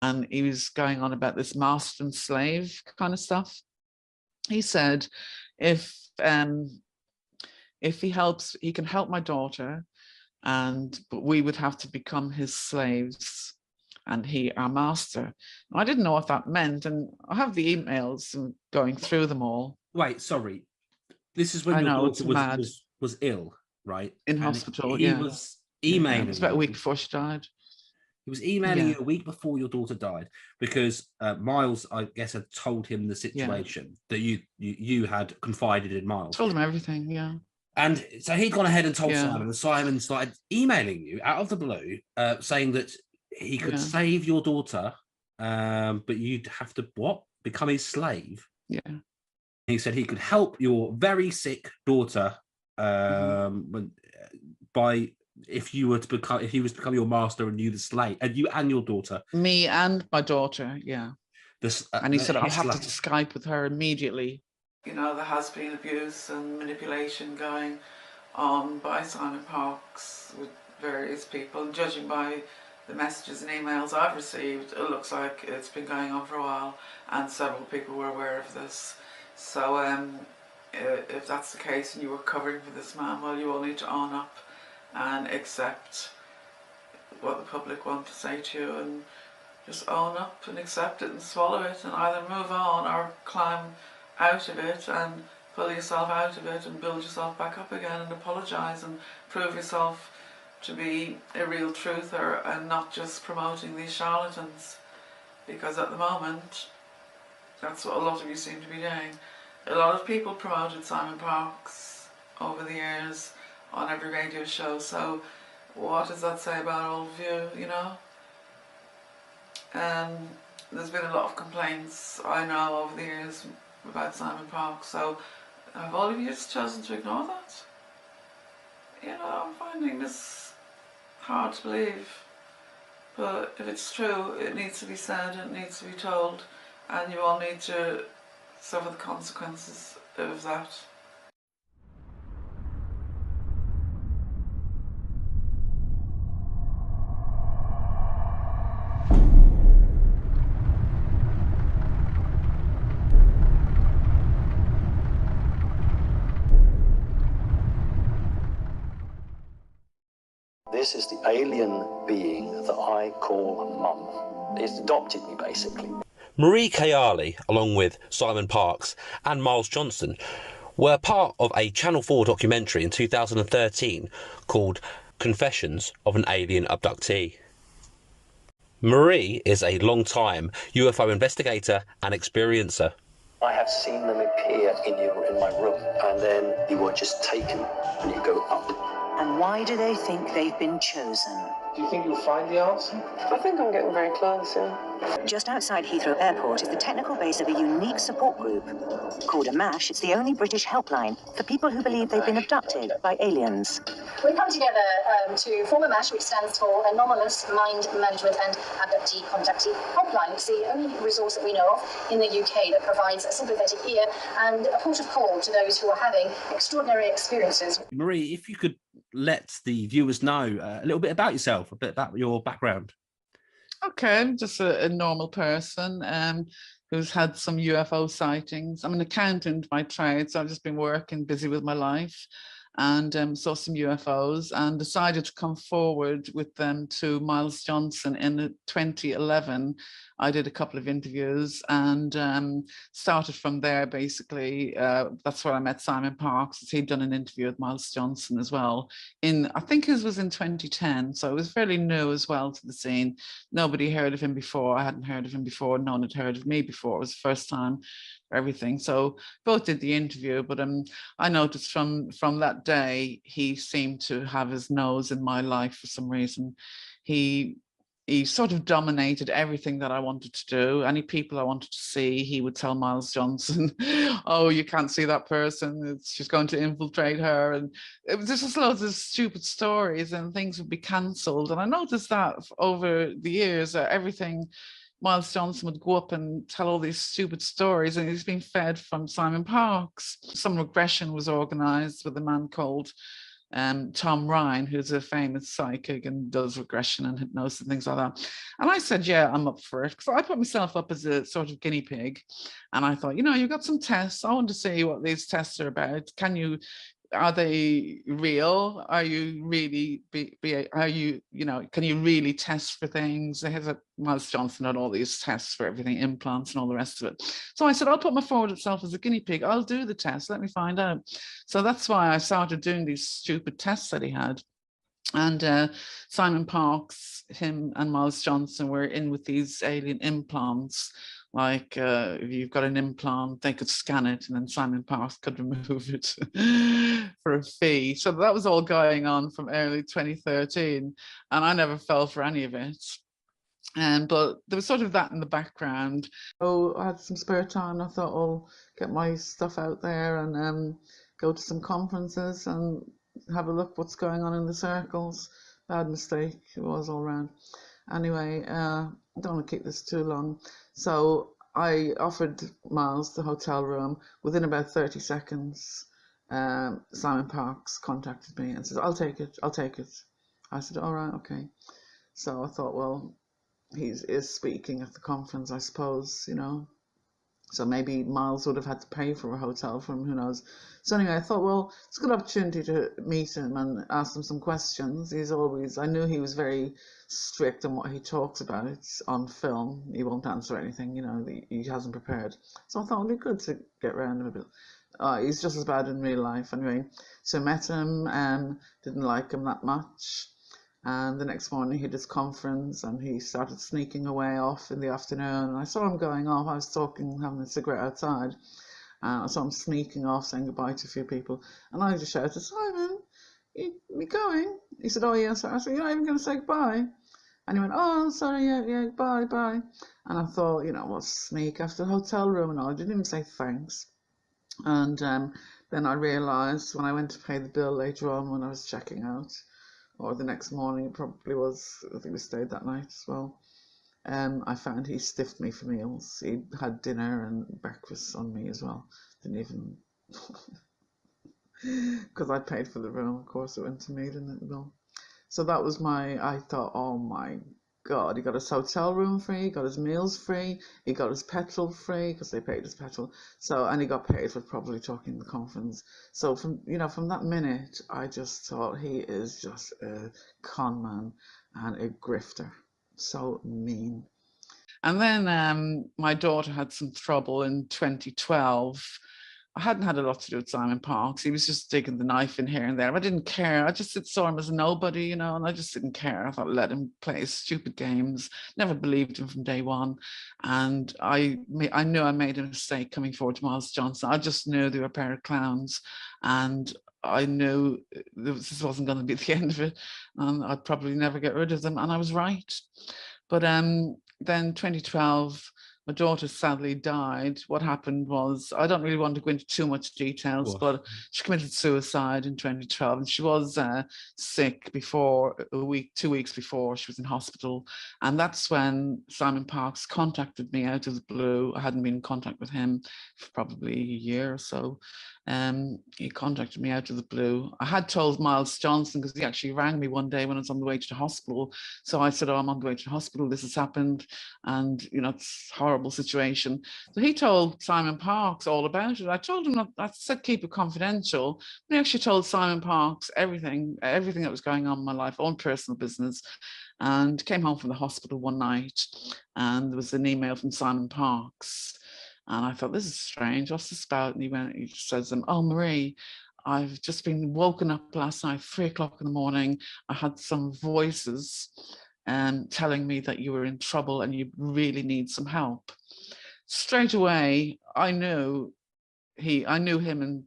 and he was going on about this master and slave kind of stuff. He said, if he helps, he can help my daughter, but we would have to become his slaves and he our master. I didn't know what that meant, and I have the emails and going through them all. Wait, sorry. This is when your daughter was ill, right? In hospital, he was emailing. It was about a week before she died. He was emailing you a week before your daughter died because Miles, I guess, had told him the situation that you had confided in Miles. Told him everything, yeah. And so he'd gone ahead and told Simon, and Simon started emailing you out of the blue, saying that he could save your daughter, but you'd have to become his slave. Yeah. He said he could help your very sick daughter if he was to become your master and you the slave, and you and your daughter. Me and my daughter, yeah. And he said I'll have to Skype with her immediately. You know, there has been abuse and manipulation going on by Simon Parkes with various people, and judging by the messages and emails I've received, it looks like it's been going on for a while, and several people were aware of this. So if that's the case and you were covering for this man, well, you all need to own up and accept what the public want to say to you, and just own up and accept it and swallow it, and either move on or climb out of it and pull yourself out of it and build yourself back up again and apologise and prove yourself to be a real truther and not just promoting these charlatans, because at the moment that's what a lot of you seem to be doing. A lot of people promoted Simon Parkes over the years on every radio show, so what does that say about all of you, you know? There's been a lot of complaints, I know, over the years about Simon Parkes, so have all of you just chosen to ignore that? You know, I'm finding this hard to believe, but if it's true, it needs to be said, it needs to be told, and you all need to suffer the consequences of that. This is the alien being that I call Mum. It's adopted me, basically. Marie Kayali, along with Simon Parkes and Miles Johnson, were part of a Channel 4 documentary in 2013 called Confessions of an Alien Abductee. Marie is a long-time UFO investigator and experiencer. I have seen them appear in my room, and then you are just taken and you go up. And why do they think they've been chosen? Do you think you'll find the answer? I think I'm getting very close, yeah. Just outside Heathrow Airport is the technical base of a unique support group. Called a MASH, it's the only British helpline for people who believe they've been abducted by aliens. We come together to form a MASH, which stands for Anomalous Mind Management and Abductee Contactee Helpline. It's the only resource that we know of in the UK that provides a sympathetic ear and a port of call to those who are having extraordinary experiences. Marie, if you could let the viewers know a little bit about yourself, a bit about your background. Okay, I'm just a normal person who's had some UFO sightings. I'm an accountant by trade, so I've just been working, busy with my life, and saw some UFOs and decided to come forward with them to Miles Johnson in 2011. I did a couple of interviews and started from there, basically. That's where I met Simon Parkes. He'd done an interview with Miles Johnson as well. I think his was in 2010, so it was fairly new as well to the scene. Nobody heard of him before. I hadn't heard of him before. No one had heard of me before. It was the first time for everything. So both did the interview, but I noticed from that day, he seemed to have his nose in my life for some reason. He sort of dominated everything that I wanted to do. Any people I wanted to see, he would tell Miles Johnson, oh, you can't see that person, she's going to infiltrate her. And it was just loads of stupid stories and things would be cancelled. And I noticed that over the years, everything, Miles Johnson would go up and tell all these stupid stories, and he's been fed from Simon Parkes. Some regression was organised with a man called Tom Ryan, who's a famous psychic and does regression and hypnosis and things like that. And I said, yeah, I'm up for it. So I put myself up as a sort of guinea pig. And I thought, you've got some tests. I want to see what these tests are about. Are they real? Are you really, can you really test for things? They have Miles Johnson had all these tests for everything, implants and all the rest of it. So I said, I'll put my forward self as a guinea pig. I'll do the test. Let me find out. So that's why I started doing these stupid tests that he had. And Simon Parkes, him and Miles Johnson were in with these alien implants. Like if you've got an implant, they could scan it and then Simon Parkes could remove it for a fee. So that was all going on from early 2013. And I never fell for any of it. But there was sort of that in the background. Oh, I had some spare time. I thought I'll get my stuff out there and go to some conferences and have a look what's going on in the circles. Bad mistake, it was all round. Anyway, I don't want to keep this too long. So I offered Miles the hotel room. Within about 30 seconds, Simon Parkes contacted me and said, I'll take it. I said, all right, okay. So I thought, well, he is speaking at the conference, I suppose, So maybe Miles would have had to pay for a hotel for him, who knows. So anyway, I thought, well, it's a good opportunity to meet him and ask him some questions. I knew he was very strict on what he talks about on film. He won't answer anything, he hasn't prepared. So I thought it'd be good to get around him a bit. He's just as bad in real life anyway. So I met him and didn't like him that much. And the next morning he had his conference and he started sneaking away off in the afternoon. And I saw him going off. I was having a cigarette outside. I saw him sneaking off, saying goodbye to a few people. And I just shouted, Simon, you going? He said, oh, yes. I said, you're not even going to say goodbye? And he went, oh, sorry, yeah, bye. And I thought, what sneak after the hotel room and all. I didn't even say thanks. And then I realised when I went to pay the bill later on when I was checking out, or the next morning, it probably was, I think we stayed that night as well. I found he stiffed me for meals. He had dinner and breakfast on me as well. Didn't even, because I paid for the room, of course, it went to me, didn't it? Well, so that was I thought, oh my God, he got his hotel room free, he got his meals free, he got his petrol free, because they paid his petrol. So, and he got paid for probably talking the conference. So from that minute, I just thought he is just a con man and a grifter. So mean. And then my daughter had some trouble in 2012. I hadn't had a lot to do with Simon Parkes. He was just digging the knife in here and there. I didn't care. I just saw him as a nobody, and I just didn't care. I thought, let him play his stupid games. Never believed him from day one. And I knew I made a mistake coming forward to Miles Johnson. I just knew they were a pair of clowns. And I knew this wasn't going to be the end of it. And I'd probably never get rid of them. And I was right. But then 2012, my daughter sadly died. What happened was, I don't really want to go into too much details, but she committed suicide in 2012, and she was sick before 2 weeks before. She was in hospital, and that's when Simon Parkes contacted me out of the blue. I hadn't been in contact with him for probably a year or so. He contacted me out of the blue. I had told Miles Johnson, because he actually rang me one day when I was on the way to the hospital. So I said, oh, I'm on the way to the hospital, this has happened, and it's a horrible situation. So he told Simon Parkes all about it. I told him, I said keep it confidential. But he actually told Simon Parkes everything that was going on in my life, own personal business, and came home from the hospital one night, and there was an email from Simon Parkes. And I thought, this is strange. What's this about? And he says, oh, Marie, I've just been woken up last night, 3 o'clock in the morning. I had some voices telling me that you were in trouble and you really need some help. Straight away, I knew him and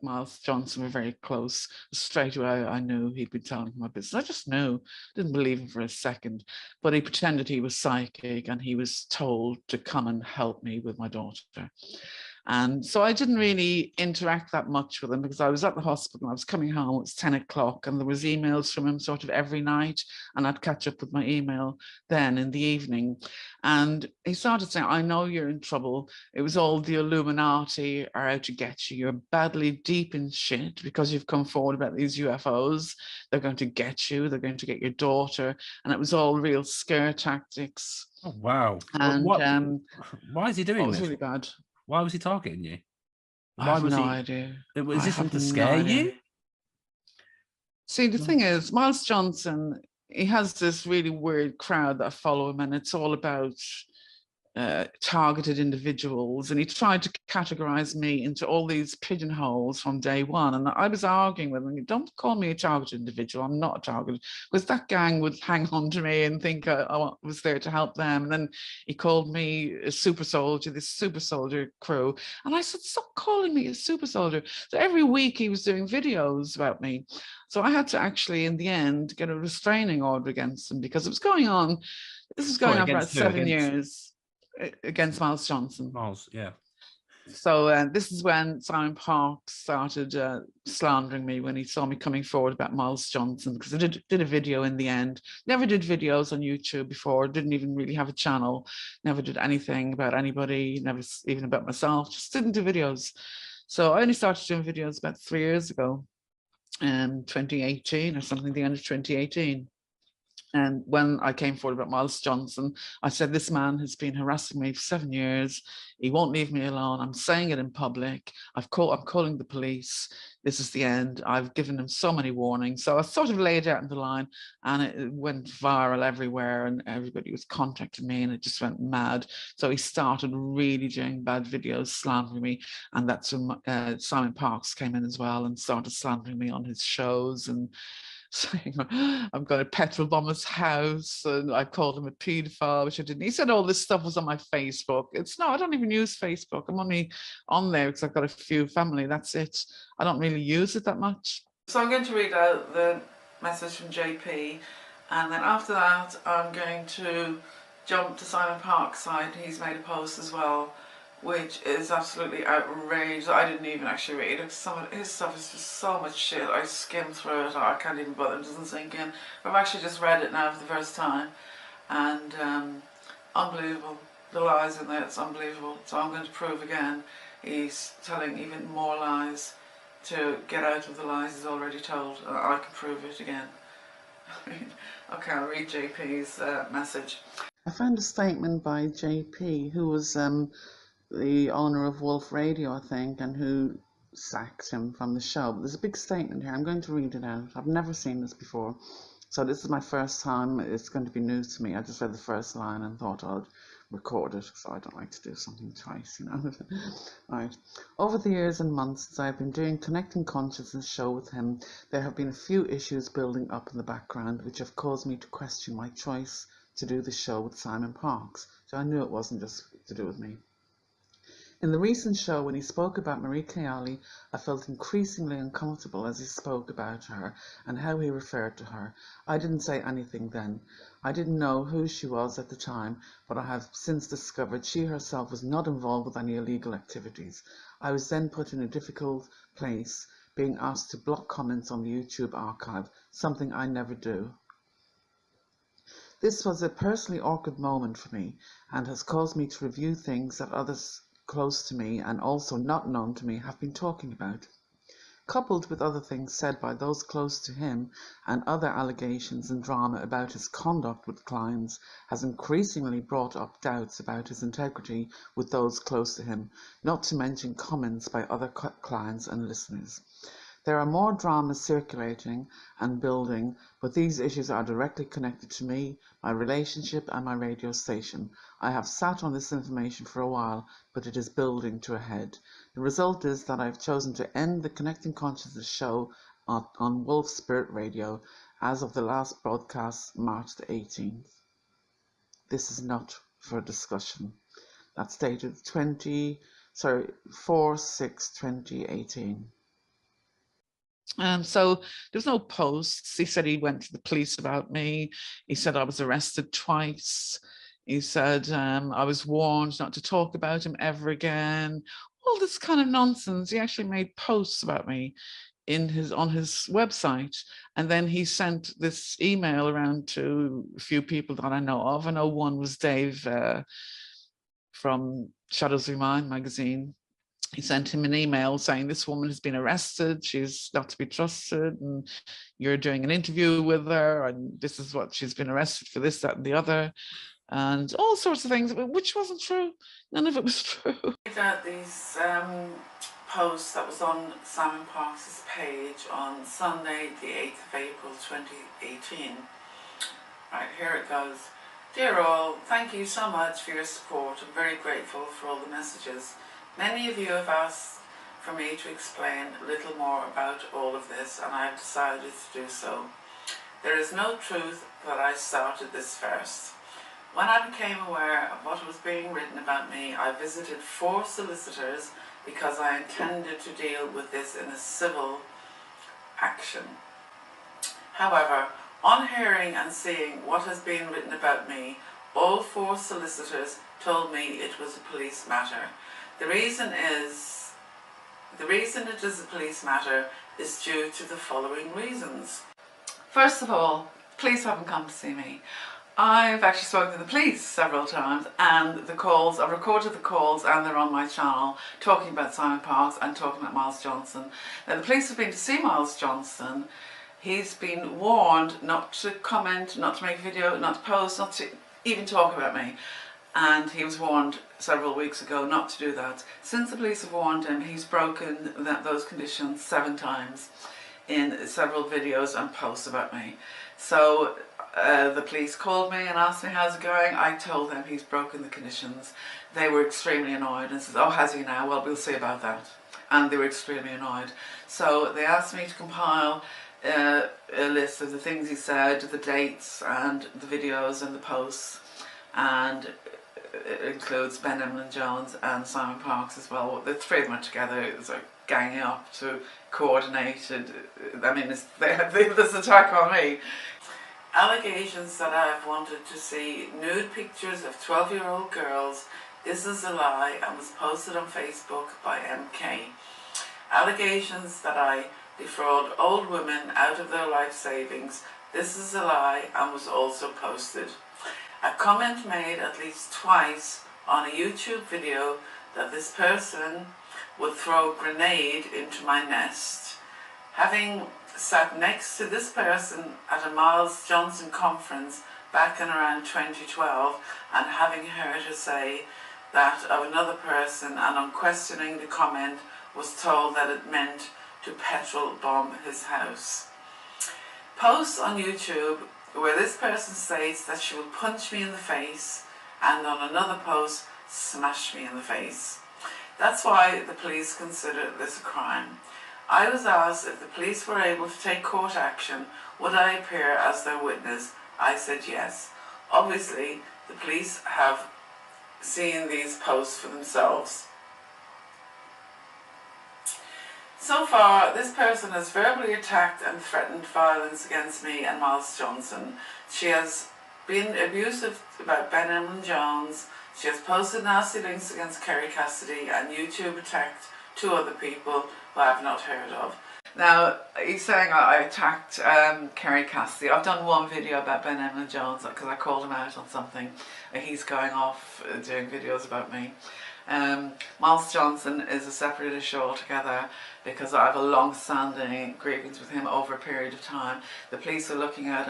Miles Johnson were very close. Straight away, I knew he'd been telling my business. I just knew, didn't believe him for a second, but he pretended he was psychic and he was told to come and help me with my daughter. And so I didn't really interact that much with him because I was at the hospital and I was coming home, it was 10 o'clock, and there was emails from him sort of every night, and I'd catch up with my email then in the evening. And he started saying, I know you're in trouble. It was all the Illuminati are out to get you. You're badly deep in shit because you've come forward about these UFOs. They're going to get you. They're going to get your daughter. And it was all real scare tactics. Oh, wow. And why is he doing this? this? It was really bad. Why was he targeting you? I have no idea. Was this something to scare you? See, the thing is, Miles Johnson, he has this really weird crowd that follow him, and it's all about targeted individuals, and he tried to categorize me into all these pigeonholes from day one. And I was arguing with him, don't call me a targeted individual, I'm not a target, because that gang would hang on to me and think I was there to help them. And then he called me a super soldier, this super soldier crew, and I said, stop calling me a super soldier. So every week he was doing videos about me, so I had to actually in the end get a restraining order against him because it was going on. This was going on for about 7 years. Against Miles Johnson. Miles, yeah. So this is when Simon Parks started slandering me when he saw me coming forward about Miles Johnson, because I did a video in the end. Never did videos on YouTube before, didn't even really have a channel, never did anything about anybody, never even about myself, just didn't do videos. So I only started doing videos about 3 years ago, 2018 or something, the end of 2018. And when I came forward about Miles Johnson, I said, this man has been harassing me for 7 years. He won't leave me alone. I'm saying it in public. I'm calling the police. This is the end. I've given him so many warnings. So I sort of laid out in the line, and it went viral everywhere, and everybody was contacting me, and it just went mad. So he started really doing bad videos, slandering me. And that's when Simon Parks came in as well and started slandering me on his shows and saying I'm going to petrol bomb his house, and I called him a paedophile, which I didn't. He said all this stuff was on my Facebook. I don't even use Facebook. I'm only on there because I've got a few family, that's it. I don't really use it that much. So I'm going to read out the message from JP, and then after that I'm going to jump to Simon Park's side. He's made a post as well, which is absolutely outrageous. I didn't even actually read it. Some of his stuff is just so much shit. I skimmed through it. I can't even bother. It doesn't sink in. But I've actually just read it now for the first time, and unbelievable. The lies in there, it's unbelievable. So I'm going to prove again. He's telling even more lies to get out of the lies he's already told. I can prove it again. Okay, I'll read JP's message. I found a statement by JP, who was the owner of Wolf Radio, I think, and who sacked him from the show. But there's a big statement here. I'm going to read it out. I've never seen this before, so this is my first time. It's going to be new to me. I just read the first line and thought I'd record it, so I don't like to do something twice, you know. Right. Over the years and months since I've been doing Connecting Consciousness show with him, there have been a few issues building up in the background which have caused me to question my choice to do the show with Simon Parks. So I knew it wasn't just to do with me. In the recent show, when he spoke about Marie Kayali, I felt increasingly uncomfortable as he spoke about her and how he referred to her. I didn't say anything then. I didn't know who she was at the time, but I have since discovered she herself was not involved with any illegal activities. I was then put in a difficult place, being asked to block comments on the YouTube archive, something I never do. This was a personally awkward moment for me and has caused me to review things that others close to me and also not known to me have been talking about. Coupled with other things said by those close to him and other allegations and drama about his conduct with clients has increasingly brought up doubts about his integrity with those close to him, not to mention comments by other clients and listeners. There are more dramas circulating and building, but these issues are directly connected to me, my relationship and my radio station. I have sat on this information for a while, but it is building to a head. The result is that I have chosen to end the Connecting Consciousness show on Wolf Spirit Radio as of the last broadcast, March the 18th. This is not for discussion. That's dated 4/6/2018. So there's no posts. He said he went to the police about me. He said I was arrested twice. He said, I was warned not to talk about him ever again. All this kind of nonsense. He actually made posts about me on his website, and then he sent this email around to a few people that I know of. I know one was Dave from Shadows We Mind magazine. He sent him an email saying this woman has been arrested, she's not to be trusted, and you're doing an interview with her, and this is what she's been arrested for, this, that, and the other, and all sorts of things, which wasn't true. None of it was true. These posts that was on Simon Parkes' page on Sunday, the 8th of April 2018. Right, here it goes. Dear all, thank you so much for your support. I'm very grateful for all the messages. Many of you have asked for me to explain a little more about all of this, and I have decided to do so. There is no truth that I started this first. When I became aware of what was being written about me, I visited 4 solicitors because I intended to deal with this in a civil action. However, on hearing and seeing what has been written about me, all 4 solicitors told me it was a police matter. The reason it is a police matter is due to the following reasons. First of all, police haven't come to see me. I've actually spoken to the police several times, and the calls, I've recorded the calls and they're on my channel, talking about Simon Parkes and talking about Miles Johnson. Now, the police have been to see Miles Johnson. He's been warned not to comment, not to make a video, not to post, not to even talk about me. And he was warned several weeks ago not to do that. Since the police have warned him, he's broken those conditions 7 times in several videos and posts about me. So the police called me and asked me how's it going. I told them he's broken the conditions. They were extremely annoyed and said, oh, has he now? Well, we'll see about that. And they were extremely annoyed. So they asked me to compile a list of the things he said, the dates and the videos and the posts, and it includes Ben Emlyn-Jones and Simon Parkes as well. The 3 of them are together. It's like ganging up to coordinate it. I mean, this attack on me. Allegations that I have wanted to see nude pictures of 12-year-old girls. This is a lie and was posted on Facebook by MK. Allegations that I defraud old women out of their life savings. This is a lie and was also posted. A comment made at least twice on a YouTube video that this person would throw a grenade into my nest. Having sat next to this person at a Miles Johnson conference back in around 2012 and having heard her say that of another person, and on questioning the comment was told that it meant to petrol bomb his house. Posts on YouTube where this person states that she will punch me in the face, and on another post, smash me in the face. That's why the police consider this a crime. I was asked if the police were able to take court action, would I appear as their witness? I said yes. Obviously, the police have seen these posts for themselves. So far, this person has verbally attacked and threatened violence against me and Miles Johnson. She has been abusive about Ben Emlyn-Jones. She has posted nasty links against Kerry Cassidy, and YouTube attacked 2 other people who I have not heard of. Now, he's saying I attacked Kerry Cassidy. I've done 1 video about Ben Emlyn-Jones because I called him out on something. He's going off doing videos about me. Miles Johnson is a separate issue altogether because I have a long-standing grievance with him over a period of time. The police are looking at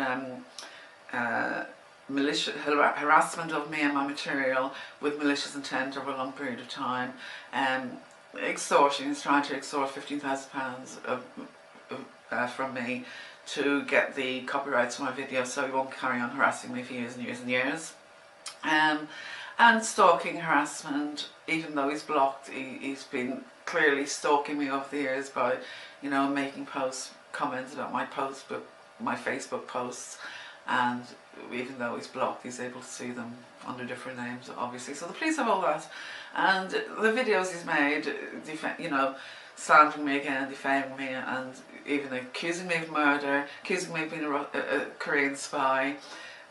harassment of me and my material with malicious intent over a long period of time. Extortion, he's trying to extort £15,000 from me to get the copyrights for my video so he won't carry on harassing me for years and years and years. And stalking, harassment, even though he's blocked, he's been clearly stalking me over the years by, you know, making comments about my posts, but my Facebook posts, and even though he's blocked, he's able to see them under different names, obviously. So the police have all that, and the videos he's made, you know, slandering me again, defaming me, and even accusing me of murder, accusing me of being a Korean spy,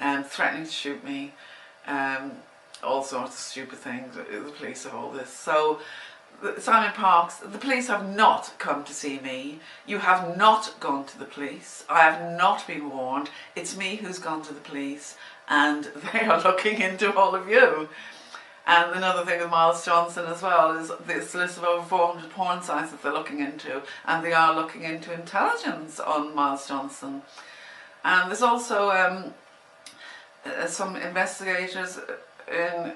and threatening to shoot me. all sorts of stupid things. The police have all this. So Simon Parks, the police have not come to see me. You have not gone to the police. I have not been warned. It's me who's gone to the police, and they are looking into all of you. And another thing with Miles Johnson as well is this list of over 400 porn sites that they're looking into, and they are looking into intelligence on Miles Johnson. And there's also some investigators in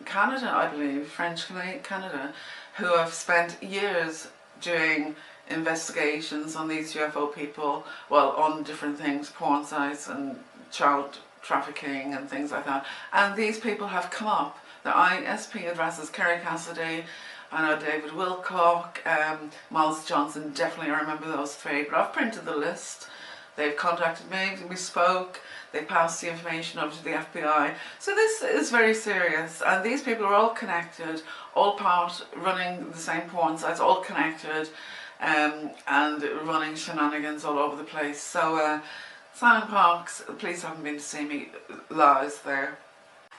Canada, I believe, French Canada, who have spent years doing investigations on these UFO people, well, on different things, porn sites and child trafficking and things like that. And these people have come up. The ISP addresses Kerry Cassidy, I know David Wilcock, Miles Johnson, definitely I remember those three, but I've printed the list. They've contacted me, we spoke, they passed the information over to the FBI. So this is very serious, and these people are all connected, all part running the same porn sites, all connected, and running shenanigans all over the place. So Simon Parks, the police haven't been to see me, lies there.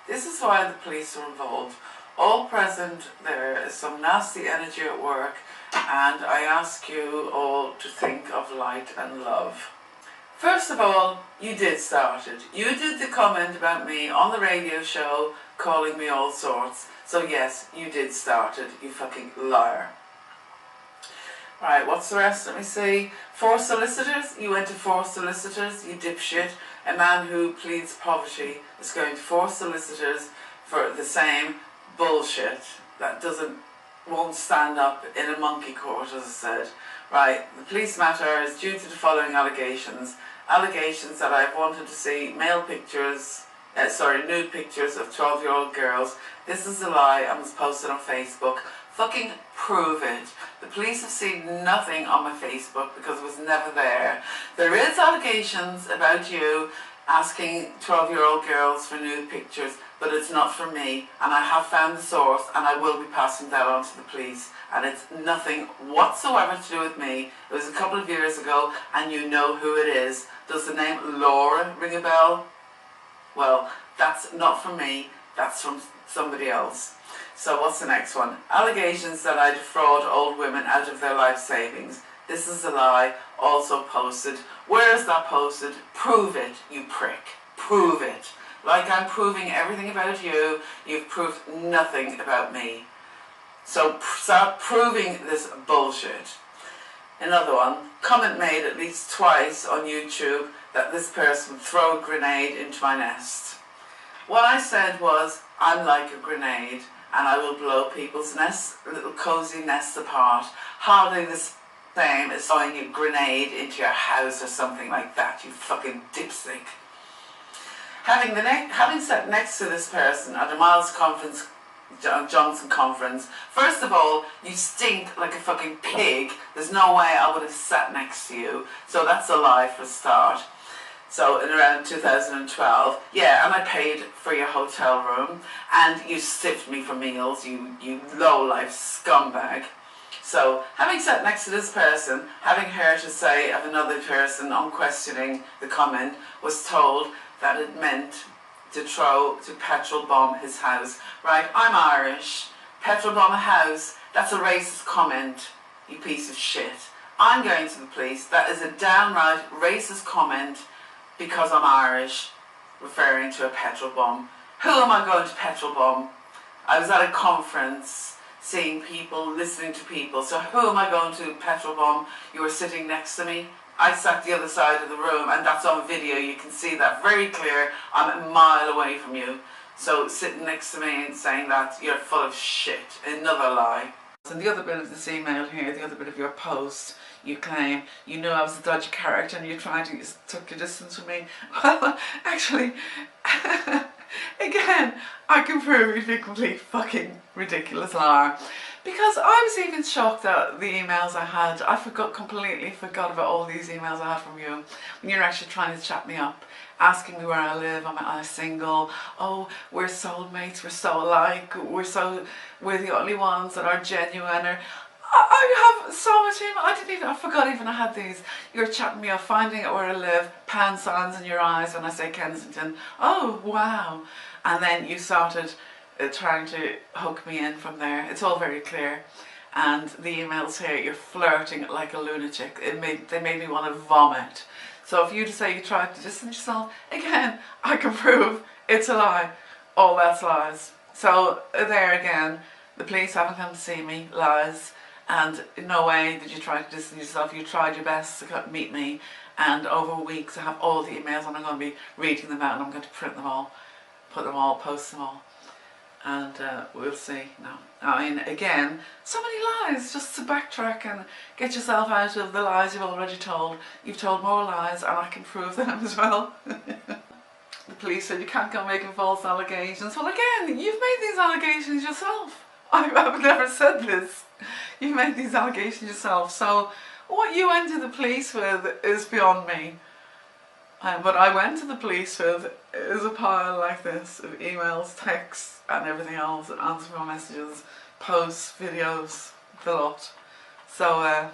This is why the police are involved. All present, there is some nasty energy at work, and I ask you all to think of light and love. First of all, you did start it. You did the comment about me on the radio show, calling me all sorts. So yes, you did start it, you fucking liar. Right, what's the rest? Let me see. 4 solicitors? You went to 4 solicitors, you dipshit. A man who pleads poverty is going to 4 solicitors for the same bullshit that won't stand up in a monkey court, as I said. Right, the police matter is due to the following allegations. Allegations that I've wanted to see nude pictures of 12-year-old girls. This is a lie and was posted on Facebook. Fucking prove it. The police have seen nothing on my Facebook because it was never there. There is allegations about you asking 12-year-old girls for nude pictures, but it's not from me, and I have found the source, and I will be passing that on to the police, and it's nothing whatsoever to do with me. It was a couple of years ago, and you know who it is. Does the name Laura ring a bell? Well, that's not from me, that's from somebody else. So what's the next one? Allegations that I defraud old women out of their life savings. This is a lie, also posted. Where is that posted? Prove it, you prick. Prove it. Like I'm proving everything about you, you've proved nothing about me. So start proving this bullshit. Another one, comment made at least twice on YouTube that this person would throw a grenade into my nest. What I said was, I'm like a grenade and I will blow people's nests, little cosy nests apart. Hardly the same as throwing a grenade into your house or something like that, you fucking dipstick. Having sat next to this person at a Miles Johnson conference, first of all, you stink like a fucking pig. There's no way I would have sat next to you. So that's a lie for a start. So in around 2012, yeah, and I paid for your hotel room, and you stiffed me for meals, you low-life scumbag. So, having sat next to this person, having heard to say of another person on questioning the comment, was told that it meant to petrol bomb his house. Right, I'm Irish. Petrol bomb a house, that's a racist comment, you piece of shit. I'm going to the police. That is a downright racist comment because I'm Irish, referring to a petrol bomb. Who am I going to petrol bomb? I was at a conference, seeing people, listening to people. So who am I going to petrol bomb? You were sitting next to me. I sat the other side of the room, and that's on video. You can see that very clear. I'm a mile away from you. So sitting next to me and saying that, you're full of shit. Another lie. And the other bit of this email here, the other bit of your post, you claim you knew I was a dodgy character and you tried to took your distance from me. Well, actually, again, I can prove you to be a complete fucking ridiculous liar. Because I was even shocked at the emails I had. I completely forgot about all these emails I had from you. When you're actually trying to chat me up, asking me where I live, am I single? Oh, we're soulmates, we're so alike, we're the only ones that are genuine. Or, I I have so much email. I forgot even I had these. You're chatting me up, finding out where I live, pound signs in your eyes when I say Kensington. Oh, wow. And then you started trying to hook me in from there. It's all very clear. And the emails here, you're flirting like a lunatic. They made me want to vomit. So if you say you tried to distance yourself, again, I can prove it's a lie. All that's lies. So there again, the police haven't come to see me, lies. And in no way did you try to distance yourself. You tried your best to meet me. And over weeks I have all the emails and I'm going to be reading them out and I'm going to print them all, put them all, post them all. And we'll see now. I mean, again, so many lies, just to backtrack and get yourself out of the lies you've already told. You've told more lies and I can prove them as well. The police said you can't go making false allegations. Well, again, you've made these allegations yourself. I've never said this. You've made these allegations yourself. So what you went to the police with is beyond me. What I went to the police with is a pile like this of emails, texts and everything else, and answering my messages, posts, videos, the lot. So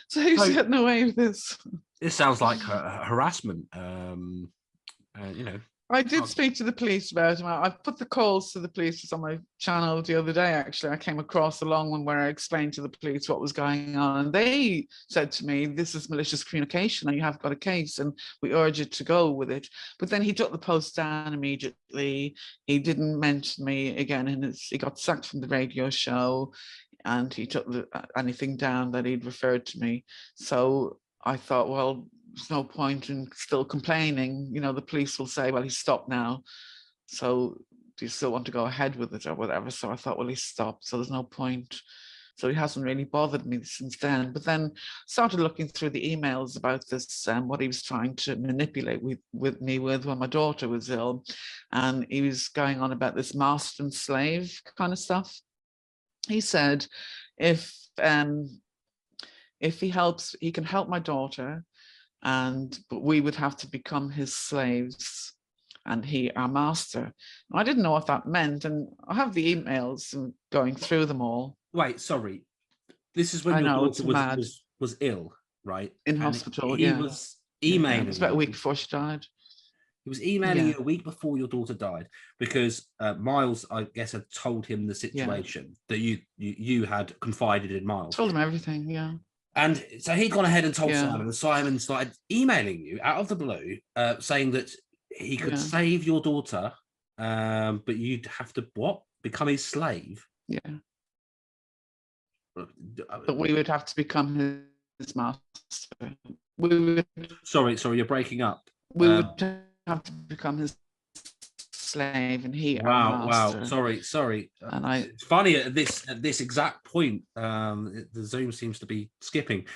so who's getting away with this? This sounds like harassment. You know. I did speak to the police about him. I put the calls to the police on my channel the other day, actually. I came across a long one where I explained to the police what was going on. And they said to me, this is malicious communication and you have got a case and we urge you to go with it. But then he took the post down immediately. He didn't mention me again. And he got sacked from the radio show and he took anything down that he'd referred to me. So I thought, well, there's no point in still complaining. You know, the police will say, well, he's stopped now. So do you still want to go ahead with it or whatever? So I thought, well, he's stopped, so there's no point. So he hasn't really bothered me since then. But then started looking through the emails about this, what he was trying to manipulate with me when my daughter was ill. And he was going on about this master and slave kind of stuff. He said, if he helps, he can help my daughter, but we would have to become his slaves and he our master. I didn't know what that meant, and I have the emails and going through them all. Wait, sorry. This is when your daughter was ill, right? In hospital, he was emailing. It was about a week before she died. He was emailing you a week before your daughter died because Miles, I guess, had told him the situation that you had confided in Miles. Told him everything, yeah. And so he'd gone ahead and told Simon, and Simon started emailing you out of the blue, saying that he could save your daughter, but you'd have to become his slave. Yeah. But we would have to become his master. Sorry, you're breaking up. We would have to become his slave, and he our master. Wow. Sorry. And it's funny at this exact point, the Zoom seems to be skipping.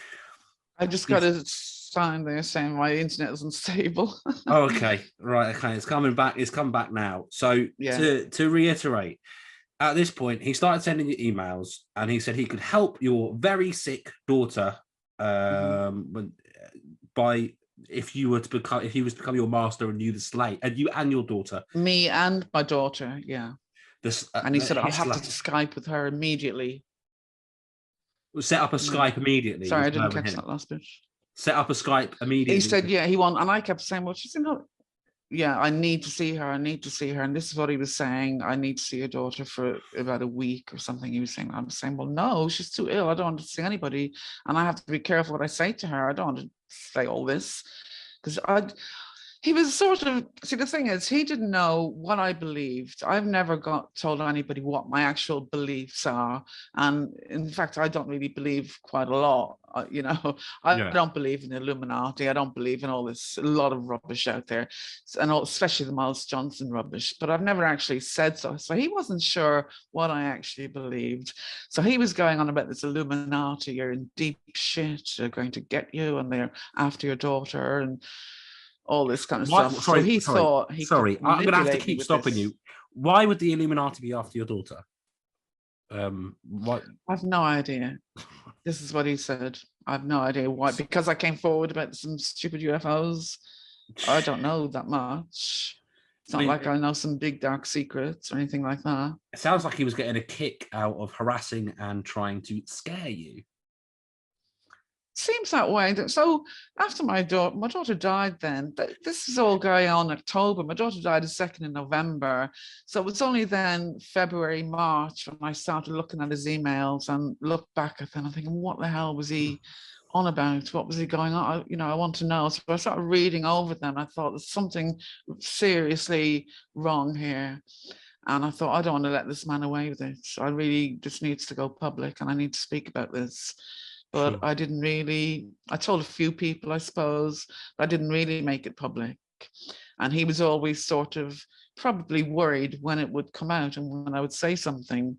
I just got a sign there saying my internet is unstable. Okay, right. Okay, it's coming back. It's come back now. So to reiterate, at this point, he started sending you emails, and he said he could help your very sick daughter by. If he was to become your master and you the slave, and you and your daughter, me and my daughter, and he said I'll have to Skype with her immediately. Set up a Skype immediately. Sorry, I didn't catch that last bit. Set up a Skype immediately. He said, he won, and I kept saying, well, she's in her. Yeah, I need to see her. And this is what he was saying. I need to see your daughter for about a week or something. He was saying, I'm saying, well, no, she's too ill. I don't want to see anybody. And I have to be careful what I say to her. I don't want to say all this because he was sort of, see, the thing is, he didn't know what I believed. I've never told anybody what my actual beliefs are. And in fact, I don't really believe quite a lot. I don't believe in the Illuminati. I don't believe in all this, a lot of rubbish out there, and especially the Miles Johnson rubbish. But I've never actually said so. So he wasn't sure what I actually believed. So he was going on about this Illuminati, you're in deep shit, they're going to get you, and they're after your daughter, and all this kind of stuff. Sorry, so he thought he I'm going to have to keep stopping you. Why would the Illuminati be after your daughter? What? I've no idea. This is what he said. I have no idea why. Because I came forward about some stupid UFOs. I don't know that much. It's not like I know some big dark secrets or anything like that. It sounds like he was getting a kick out of harassing and trying to scare you. Seems that way. So after my daughter died then, this is all going on in October. My daughter died the 2nd of November. So it was only then February, March when I started looking at his emails and looked back at them and thinking, what the hell was he on about? What was he going on? I want to know. So I started reading over them. I thought there's something seriously wrong here. And I thought, I don't want to let this man away with it. So this needs to go public and I need to speak about this. But I didn't really, I told a few people, I suppose, but I didn't really make it public. And he was always sort of probably worried when it would come out and when I would say something.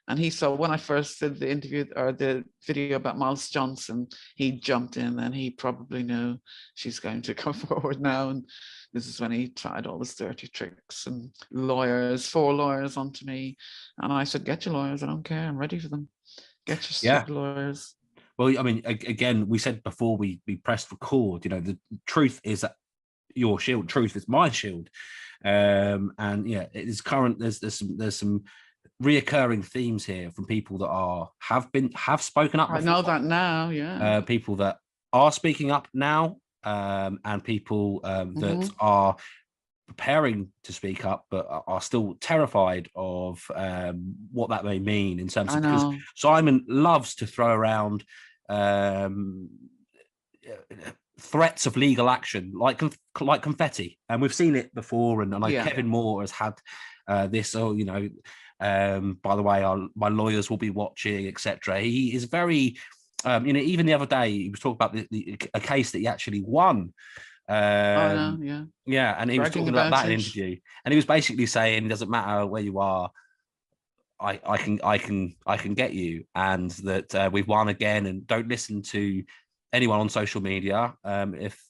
And he saw when I first did the interview or the video about Miles Johnson, he jumped in and he probably knew she's going to come forward now. And this is when he tried all his dirty tricks and 4 lawyers onto me. And I said, get your lawyers, I don't care, I'm ready for them. Get your stupid lawyers. Well, I mean, again, we said before we pressed record, the truth is your shield. Truth is my shield. And yeah, it is current. There's some reoccurring themes here from people that have spoken up before. I know that now, yeah. People that are speaking up now, and people that are preparing to speak up but are still terrified of what that may mean in terms of, because Simon loves to throw around threats of legal action like confetti, and we've seen it before, and I know Kevin Moore has had this, by the way, my lawyers will be watching, etc. He is very even the other day he was talking about a case that he actually won. And he was talking about that in an interview, and he was basically saying it doesn't matter where you are, I can get you, and that we've won again, and don't listen to anyone on social media, if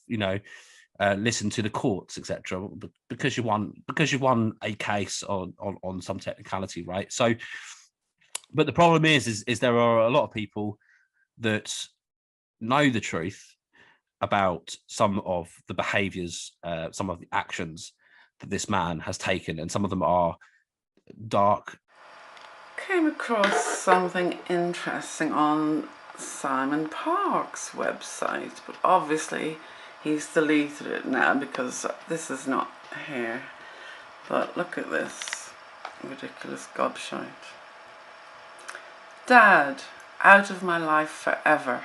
listen to the courts, etc., because you've won a case on some technicality, right? So but the problem is there are a lot of people that know the truth about some of the behaviors, some of the actions that this man has taken, and some of them are dark. Came across something interesting on Simon Park's website, but obviously he's deleted it now because this is not here. But look at this ridiculous gobshite. Dad, out of my life forever.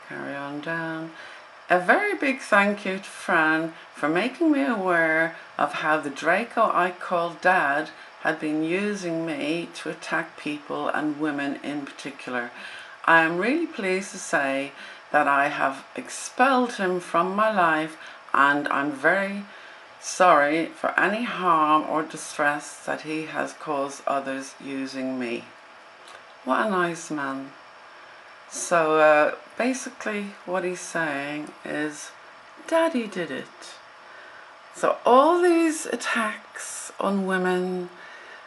Carry on down. A very big thank you to Fran for making me aware of how the Draco I call Dad had been using me to attack people and women in particular. I am really pleased to say that I have expelled him from my life, and I'm very sorry for any harm or distress that he has caused others using me. What a nice man. So basically what he's saying is Daddy did it. So all these attacks on women,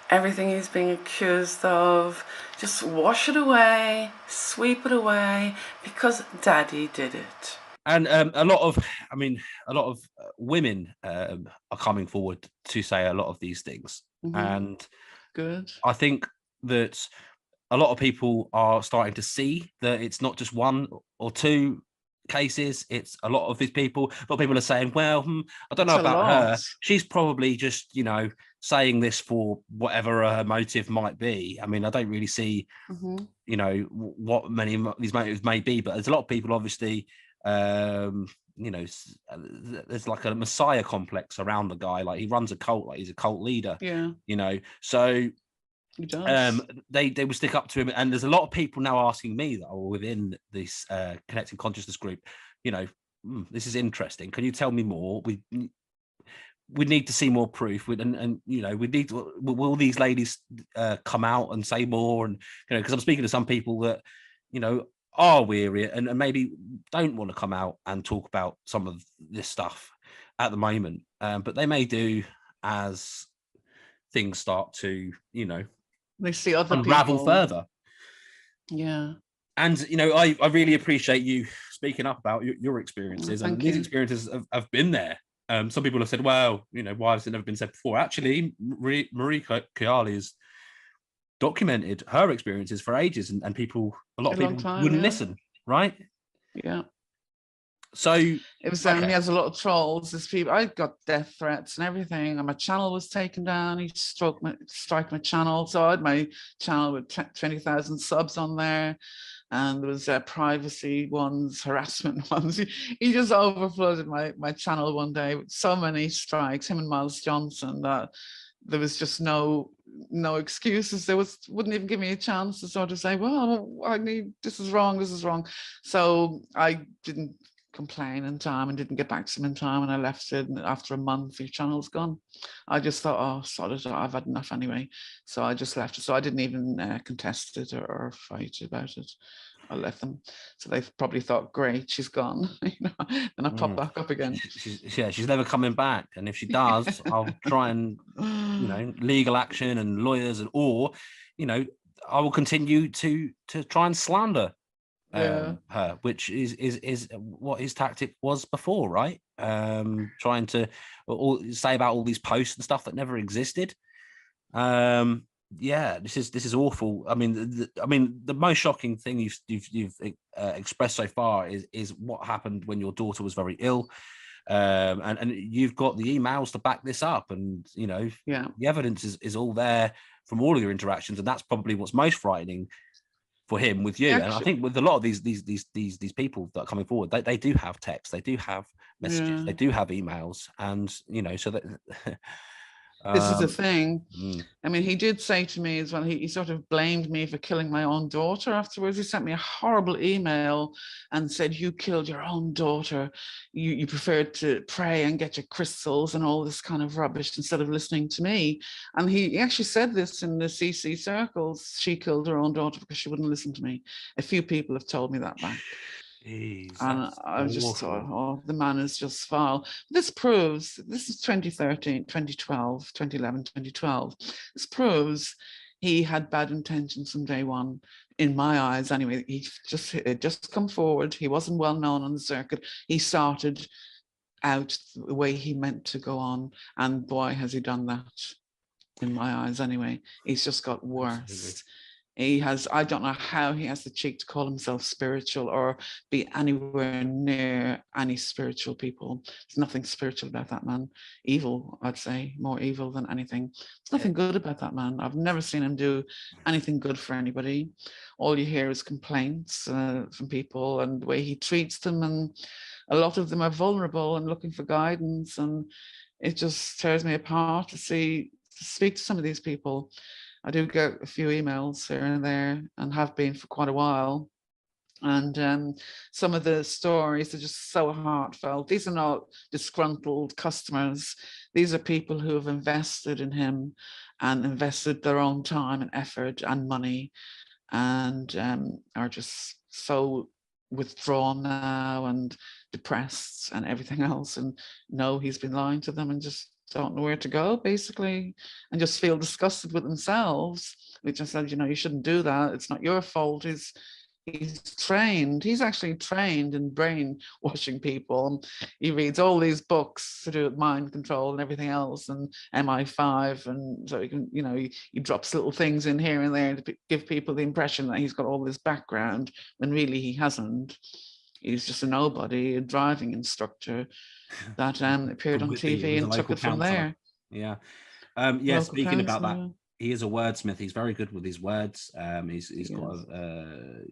everything he's being accused of, just wash it away, sweep it away, because Daddy did it. And a lot of women are coming forward to say a lot of these things. And good. I think that a lot of people are starting to see that it's not just one or two cases. It's a lot of these people. A lot of people are saying, well, I don't know about her. She's probably just, saying this for whatever her motive might be. I mean, I don't really see, what many of these motives may be, but there's a lot of people, obviously, there's like a messiah complex around the guy. Like, he runs a cult, like he's a cult leader. Yeah. So he does. They will stick up to him, and there's a lot of people now asking me that are within this connecting consciousness group, this is interesting, can you tell me more? We need to see more proof, and we need to, will these ladies come out and say more? And because I'm speaking to some people that are weary and maybe don't want to come out and talk about some of this stuff at the moment, but they may do as things start to they see other unravel people further. Yeah. And I really appreciate you speaking up about your experiences. And these experiences have been there. some people have said, well, you know, why has it never been said before? Actually, Marie Kiali has documented her experiences for ages, and people, a lot of people wouldn't listen, right? Yeah. So it was he has a lot of trolls. There's people. I got death threats and everything, and my channel was taken down. He strike my channel. So I had my channel with 20,000 subs on there, and there was privacy ones, harassment ones. He just overflooded my channel one day with so many strikes. Him and Miles Johnson, that there was just no excuses. Wouldn't even give me a chance to sort of say, well, this is wrong. So I didn't complain in time and didn't get back to him in time, and I left it. And after a month, your channel's gone. I just thought, oh, sod it, I've had enough anyway. So I just left it. So I didn't even contest it or fight about it. I left them. So they probably thought, great, she's gone. And I pop back up again. She's never coming back. And if she does, I'll try and, you know, legal action and lawyers, or, you know, I will continue to try and slander her, which is what his tactic was before, right? Trying to say about all these posts and stuff that never existed. This is awful. I mean, the most shocking thing you've expressed so far is what happened when your daughter was very ill, and you've got the emails to back this up, and you know, the evidence is all there from all of your interactions, and that's probably what's most frightening for him with you. And I think with a lot of these people that are coming forward, they do have text, they do have messages, they do have emails, and you know, so that this is the thing. I mean, he did say to me as well, he sort of blamed me for killing my own daughter afterwards. He sent me a horrible email and said, you killed your own daughter. You preferred to pray and get your crystals and all this kind of rubbish instead of listening to me. And he actually said this in the CC circles. She killed her own daughter because she wouldn't listen to me. A few people have told me that back. Jeez, and I just thought, oh, the man is just foul. This proves, this is 2013, 2012, 2011, 2012. This proves he had bad intentions from day one, in my eyes anyway. He just come forward. He wasn't well known on the circuit. He started out the way he meant to go on, and boy, has he done that, in my eyes anyway. He's just got worse. Absolutely. He has, I don't know how he has the cheek to call himself spiritual or be anywhere near any spiritual people. There's nothing spiritual about that man. Evil, I'd say, more evil than anything. There's nothing good about that man. I've never seen him do anything good for anybody. All you hear is complaints from people and the way he treats them. And a lot of them are vulnerable and looking for guidance. And it just tears me apart to speak to some of these people. I do get a few emails here and there, and have been for quite a while. And some of the stories are just so heartfelt. These are not disgruntled customers. These are people who have invested in him and invested their own time and effort and money, and are just so withdrawn now and depressed and everything else, and know he's been lying to them and just don't know where to go, basically, and just feel disgusted with themselves, which I said, you know, you shouldn't do that. It's not your fault. He's trained. He's actually trained in brainwashing people. He reads all these books to do with mind control and everything else, and MI5, and so he can, you know, he drops little things in here and there to give people the impression that he's got all this background when really he hasn't. He's just a nobody, a driving instructor that appeared on TV and took it from there. Yeah. Speaking about that, he is a wordsmith. He's very good with his words. He's got a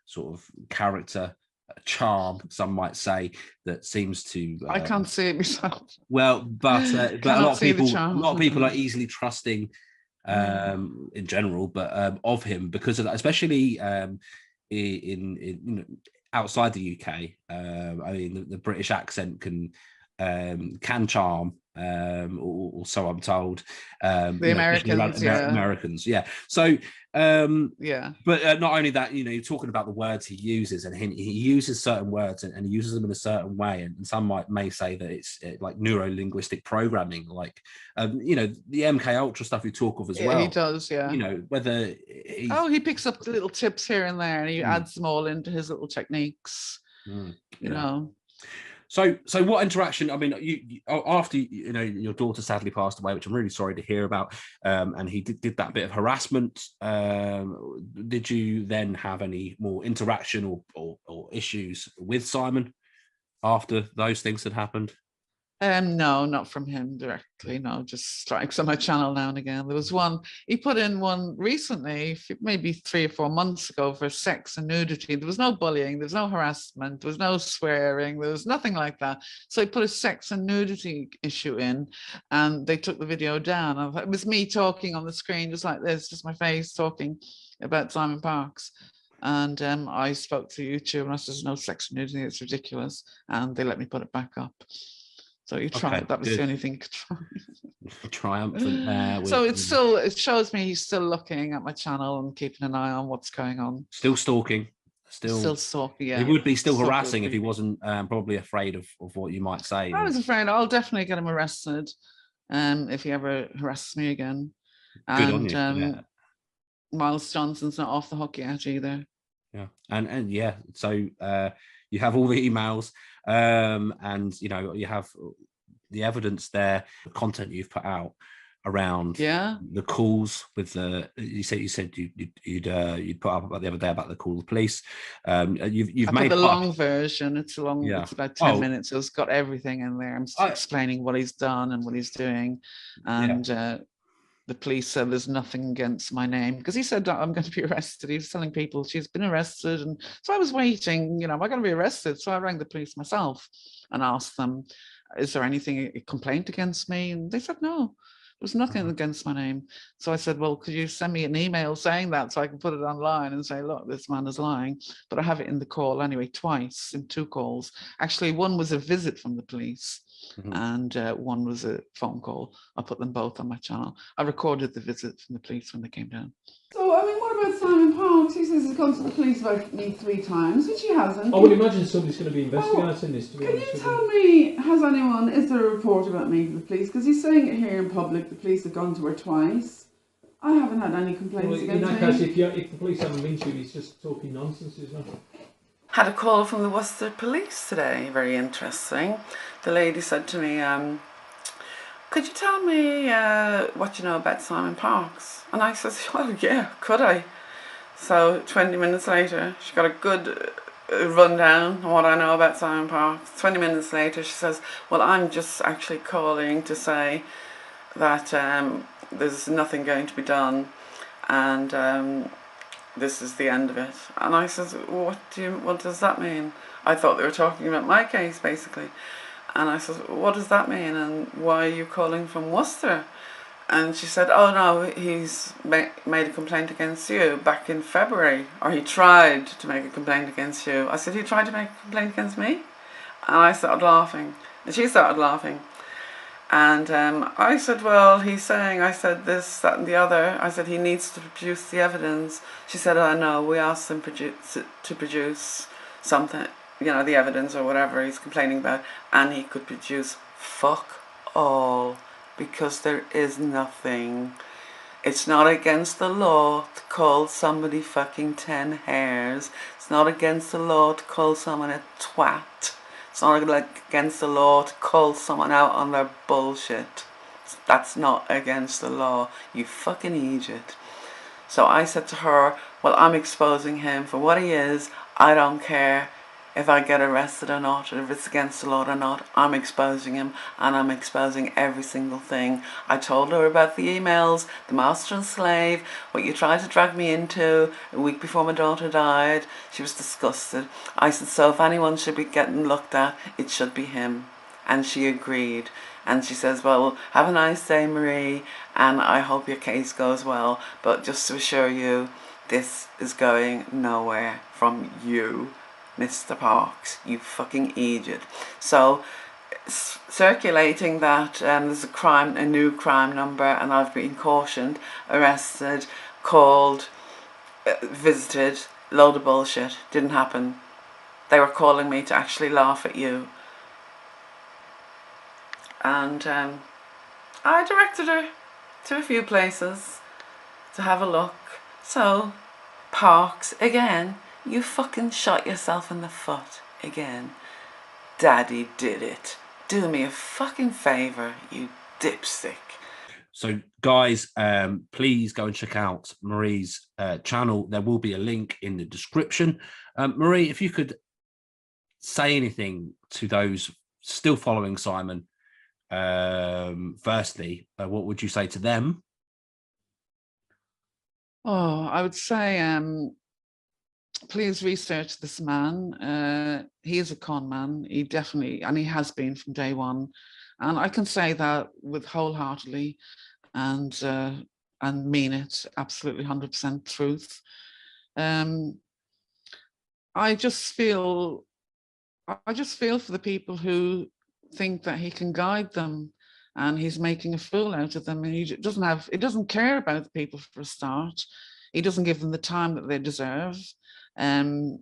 sort of character charm, some might say, that seems to. I can't see it myself. Well, but a lot of people are easily trusting in general, but of him because of that, especially in outside the UK. I mean, the British accent can charm, or so I'm told. The Americans, Americans, yeah. So, but not only that, you know, you're talking about the words he uses, and he uses certain words and he uses them in a certain way, and some may say that it's like neuro-linguistic programming, like you know, the MK Ultra stuff you talk of as well. He does, yeah. You know, whether he picks up the little tips here and there, and he adds them all into his little techniques. You know. So what interaction? I mean, you after your daughter sadly passed away, which I'm really sorry to hear about, and he did that bit of harassment. Did you then have any more interaction or issues with Simon after those things had happened? No, not from him directly. No, just strikes on my channel now and again. There was one, he put in one recently, maybe 3 or 4 months ago, for sex and nudity. There was no bullying, there was no harassment, there was no swearing, there was nothing like that. So he put a sex and nudity issue in, and they took the video down. It was me talking on the screen, just like this, just my face talking about Simon Parks. And I spoke to YouTube and I said, there's no sex and nudity, it's ridiculous. And they let me put it back up. So you tried. That was the only thing you could try. Triumphant there. So it shows me he's still looking at my channel and keeping an eye on what's going on. Still stalking. Still stalking. Yeah. He would be still harassing if he wasn't probably afraid of what you might say. I was afraid. I'll definitely get him arrested if he ever harasses me again. Good on you. Yeah. Miles Johnson's not off the hook yet either. Yeah. And yeah, so you have all the emails, and you have the evidence there, the content you've put out around the calls with the. You said you'd put up about the other day about the call of the police. You've made the long version. It's long. Yeah. It's about 10 minutes. So it's got everything in there. I'm explaining what he's done and what he's doing, and. The police said there's nothing against my name, because he said I'm going to be arrested. He was telling people she's been arrested. And so I was waiting, am I going to be arrested? So I rang the police myself and asked them, is there anything, a complaint against me? And they said, no, there's nothing against my name. So I said, well, could you send me an email saying that so I can put it online and say, look, this man is lying. But I have it in the call anyway, twice, in 2 calls. Actually, one was a visit from the police. And one was a phone call. I put them both on my channel. I recorded the visit from the police when they came down. So, I mean, what about Simon Parks? He says he's gone to the police about me 3 times, which he hasn't. I would imagine somebody's going to be investigating this. To be honest, can you tell me, is there a report about me to the police? Because he's saying it here in public, the police have gone to her twice. I haven't had any complaints against me. In that case, if the police haven't been to you, he's just talking nonsense, isn't it? Had a call from the Worcester police today, very interesting. The lady said to me, could you tell me what you know about Simon Parks? And I said, well, yeah, could I? So 20 minutes later, she got a good rundown on what I know about Simon Parks. 20 minutes later, she says, well, I'm just actually calling to say that there's nothing going to be done, and this is the end of it. And I said, what does that mean? I thought they were talking about my case, basically. And I said, what does that mean? And why are you calling from Worcester? And she said, oh no, he's made a complaint against you back in February, or he tried to make a complaint against you. I said, he tried to make a complaint against me? And I started laughing, and she started laughing. And I said, well, he's saying, I said this, that and the other. I said, he needs to produce the evidence. She said, oh no, we asked him to produce something, the evidence or whatever he's complaining about, and he could produce fuck all, because there is nothing. It's not against the law to call somebody fucking 10 hairs. It's not against the law to call someone a twat. It's not against the law to call someone out on their bullshit. That's not against the law, you fucking idiot. So I said to her, well, I'm exposing him for what he is. I don't care if I get arrested or not, or if it's against the law or not. I'm exposing him, and I'm exposing every single thing. I told her about the emails, the master and slave, what you tried to drag me into a week before my daughter died. She was disgusted. I said, so if anyone should be getting looked at, it should be him. And she agreed. And she says, well, have a nice day, Marie, and I hope your case goes well. But just to assure you, this is going nowhere from you, Mr. Parks, you fucking idiot. So, circulating that there's a new crime number, and I've been cautioned, arrested, called, visited, load of bullshit, didn't happen. They were calling me to actually laugh at you. And I directed her to a few places to have a look. So, Parks, again, you fucking shot yourself in the foot again. Daddy did it. Do me a fucking favor, you dipstick. So, guys, please go and check out Marie's channel. There will be a link in the description. Marie, if you could say anything to those still following Simon, firstly, what would you say to them? Oh, I would say, please research this man. He is a con man. He definitely, and he has been from day one. And I can say that with wholeheartedly and mean it, absolutely 100% truth. I just feel for the people who think that he can guide them, and he's making a fool out of them, and he doesn't care about the people for a start. He doesn't give them the time that they deserve. I know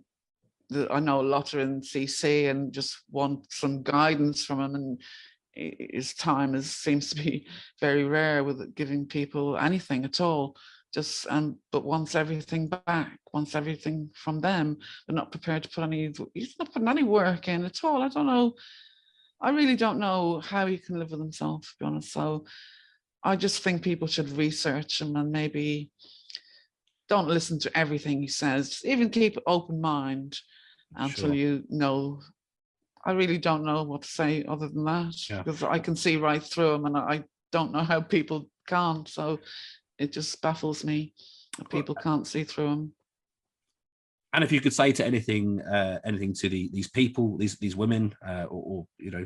a lot are in CC and just want some guidance from him, and his time seems to be very rare with giving people anything at all. Just but wants everything back, wants everything from them, but not prepared to put any. He's not putting any work in at all. I don't know. I really don't know how he can live with himself, to be honest. So I just think people should research him and maybe don't listen to everything he says. Just even keep an open mind until you know. I really don't know what to say other than that, because I can see right through him, and I don't know how people can't. So it just baffles me that people can't see through him. And if you could say to anything to these people, these women, or you know,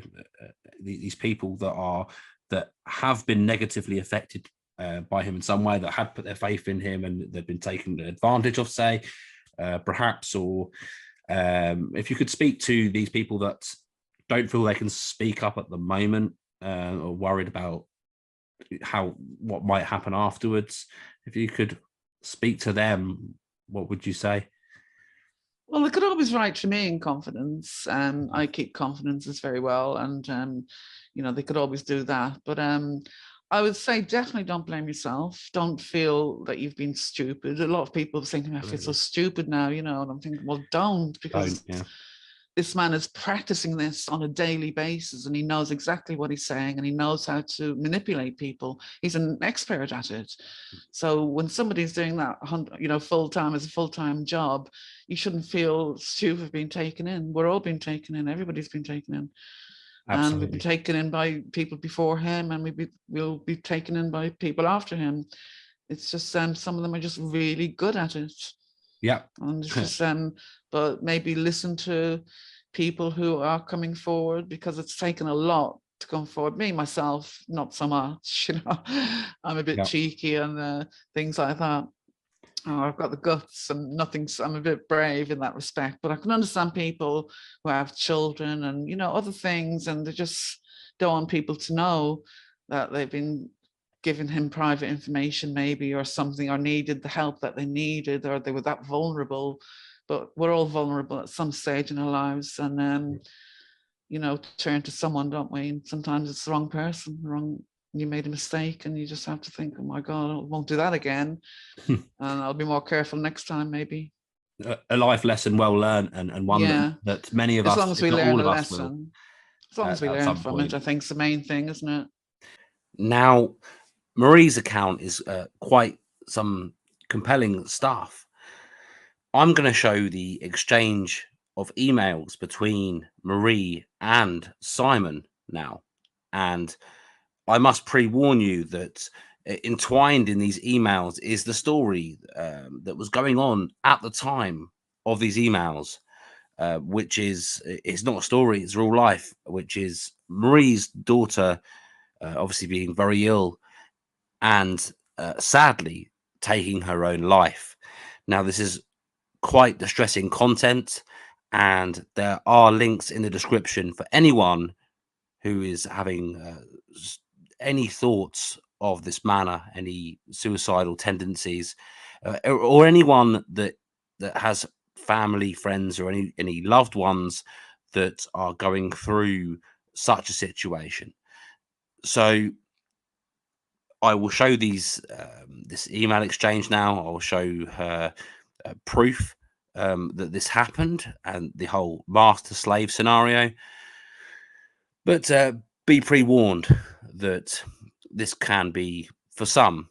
these people that have been negatively affected by him in some way, that had put their faith in him and they've been taken advantage of, say, perhaps, or if you could speak to these people that don't feel they can speak up at the moment, or worried about what might happen afterwards, if you could speak to them, what would you say? Well, they could always write to me in confidence. I keep confidences very well, and you know, they could always do that. But I would say definitely don't blame yourself. Don't feel that you've been stupid. A lot of people are thinking, I feel so stupid now, you know, and I'm thinking, well, don't, because this man is practicing this on a daily basis, and he knows exactly what he's saying, and he knows how to manipulate people. He's an expert at it. So when somebody's doing that, you know, full-time as a full-time job, you shouldn't feel stupid being taken in. We're all being taken in. Everybody's been taken in. Absolutely. And we've been taken in by people before him, and we'll be taken in by people after him. It's just some of them are just really good at it. Yeah. And it's just but maybe listen to people who are coming forward, because it's taken a lot to come forward. Me, myself, not so much, you know. I'm a bit cheeky and things like that. I've got the guts and I'm a bit brave in that respect, but I can understand people who have children and, you know, other things, and they just don't want people to know that they've been giving him private information maybe, or something, or needed the help that they needed, or they were that vulnerable. But we're all vulnerable at some stage in our lives, and you know, turn to someone, don't we? And sometimes it's the wrong person, you made a mistake, and you just have to think, oh my God, I won't do that again. And I'll be more careful next time, maybe. A life lesson well learned, and one that many of us, as long as we learn a lesson, as long as we learn from it, I think it's the main thing, isn't it? Now, Marie's account is quite some compelling stuff. I'm going to show the exchange of emails between Marie and Simon now, and I must pre-warn you that entwined in these emails is the story that was going on at the time of these emails, which it's not a story, it's real life, which is Marie's daughter obviously being very ill and sadly taking her own life. Now, this is quite distressing content, and there are links in the description for anyone who is having any thoughts of this manner, any suicidal tendencies, or anyone that has family, friends, or any loved ones that are going through such a situation. So I will show this email exchange now. I'll show her proof that this happened, and the whole master slave scenario. But be pre-warned that this can be, for some,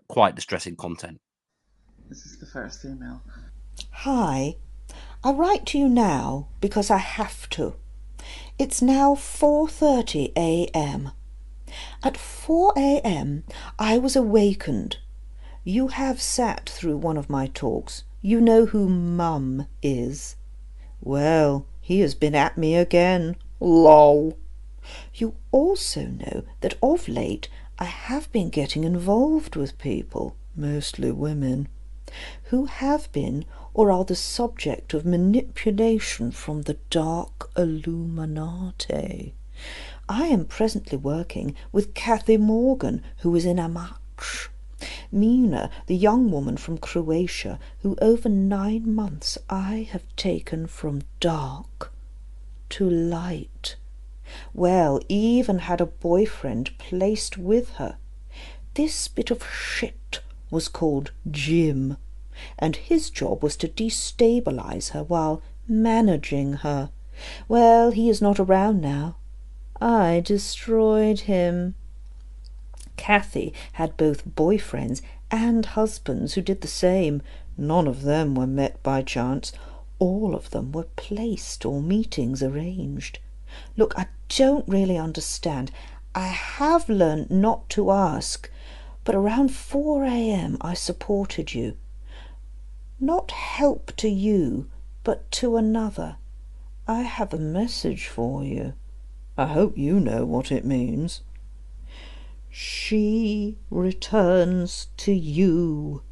quite distressing content. This is the first email. Hi, I write to you now because I have to. It's now 4:30 a.m. At 4 a.m. I was awakened. You have sat through one of my talks. You know who Mum is. Well, he has been at me again. Lol. You also know that of late I have been getting involved with people, mostly women, who have been or are the subject of manipulation from the dark Illuminati. I am presently working with Kathy Morgan, who is in a match. Mina, the young woman from Croatia, who over 9 months I have taken from dark to light. Well, even had a boyfriend placed with her. This bit of shit was called Jim, and his job was to destabilize her while managing her. Well, he is not around now. I destroyed him. Kathy had both boyfriends and husbands who did the same. None of them were met by chance. All of them were placed or meetings arranged. Look, I don't really understand. I have learned not to ask, but around 4 a.m. I supported you. Not help to you, but to another. I have a message for you. I hope you know what it means. She returns to you.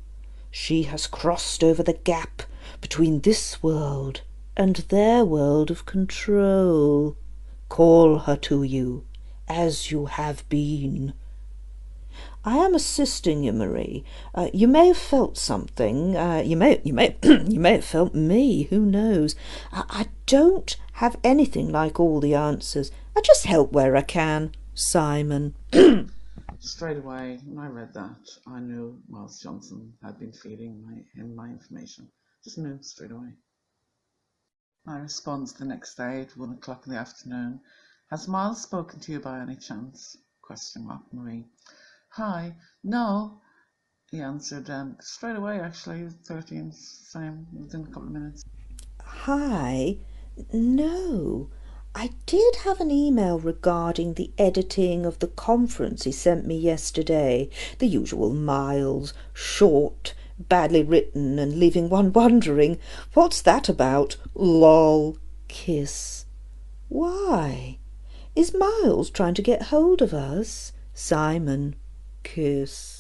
She has crossed over the gap between this world and their world of control. Call her to you, as you have been. I am assisting you, Marie. You may have felt something. You may have felt me. Who knows? I don't have anything like all the answers. I just help where I can. Simon. Straight away, when I read that, I knew Miles Johnson had been feeding him my information. Just knew straight away. My response the next day at 1 o'clock in the afternoon. Has Miles spoken to you by any chance? Marie. Hi. No. He answered straight away, actually, 13, same, within a couple of minutes. Hi. No. I did have an email regarding the editing of the conference he sent me yesterday. The usual Miles, short, badly written, and leaving one wondering, what's that about? Lol. Kiss. Why? Is Miles trying to get hold of us? Simon. Kiss.